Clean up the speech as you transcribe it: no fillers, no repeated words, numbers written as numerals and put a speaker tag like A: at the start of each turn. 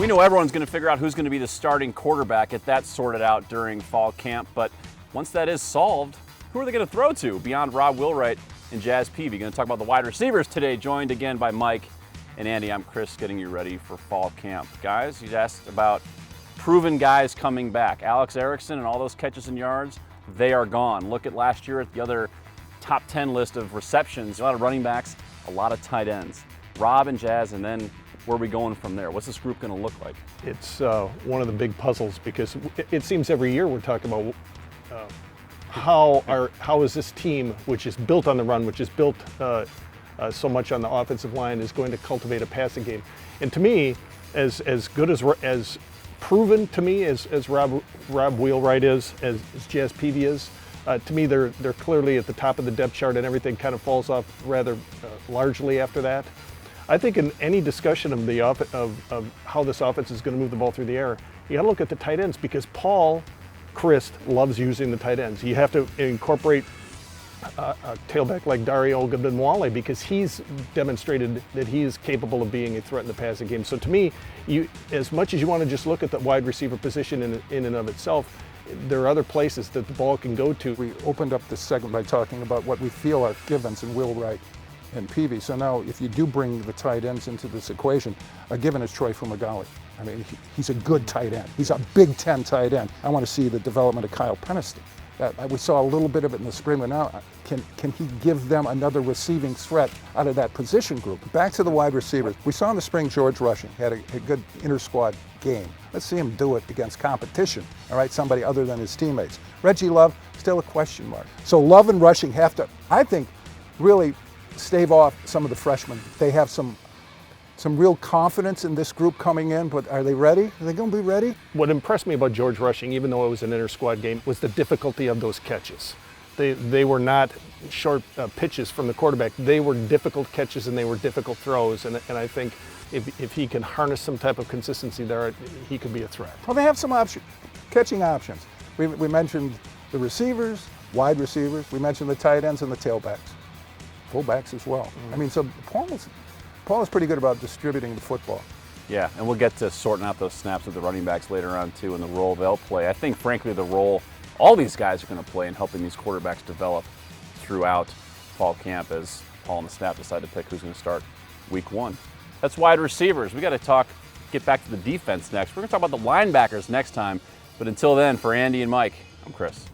A: We know everyone's going to figure out who's going to be the starting quarterback, get that sorted out during fall camp, but once that is solved, who are they going to throw to beyond Rob Wheelwright and Jazz Peavy? Going to talk about the wide receivers today, joined again by Mike and Andy. I'm Chris, getting you ready for fall camp. Guys, you asked about proven guys coming back. Alex Erickson and all those catches and yards, they are gone. Look at last year at the other top 10 list of receptions. A lot of running backs, a lot of tight ends. Rob and Jazz, and then where are we going from there? What's this group going to look like?
B: It's one of the big puzzles because it seems every year we're talking about how is this team, which is built on the run, which is built so much on the offensive line, is going to cultivate a passing game. And to me, as good as proven to me as Rob Wheelwright is, as Jazz Peavy is, to me they're clearly at the top of the depth chart, and everything kind of falls off rather largely after that. I think in any discussion of how this offense is going to move the ball through the air, you got to look at the tight ends, because Paul Chryst loves using the tight ends. You have to incorporate a tailback like Dario Ogunbowale, because he's demonstrated that he is capable of being a threat in the passing game. So to me, as much as you want to just look at the wide receiver position in and of itself, there are other places that the ball can go to.
C: We opened up this segment by talking about what we feel are givens in Wheelwright and Peavy. So now if you do bring the tight ends into this equation, a given is Troy Fumagalli. I mean, he's a good tight end. He's a Big Ten tight end. I want to see the development of Kyle Penniston. We saw a little bit of it in the spring, but now can he give them another receiving threat out of that position group? Back to the wide receivers. We saw in the spring George Rushing had a good inter-squad game. Let's see him do it against competition, all right, somebody other than his teammates. Reggie Love, still a question mark. So Love and Rushing have to, I think, really stave off some of the freshmen. They have some real confidence in this group coming in, but are they ready? Are they going to be ready?
B: What impressed me about George Rushing, even though it was an inter-squad game, was the difficulty of those catches. They were not short pitches from the quarterback. They were difficult catches and they were difficult throws, and I think if he can harness some type of consistency there, he could be a threat.
C: Well, they have some catching options. We mentioned the receivers, wide receivers. We mentioned the tight ends and the tailbacks, fullbacks as well. I mean, so Paul is pretty good about distributing the football.
A: Yeah, and we'll get to sorting out those snaps with the running backs later on too, and the role they'll play. I think, frankly, the role all these guys are going to play in helping these quarterbacks develop throughout fall camp, as Paul and the staff decide to pick who's going to start week one. That's wide receivers. We got to get back to the defense next. We're going to talk about the linebackers next time. But until then, for Andy and Mike, I'm Chris.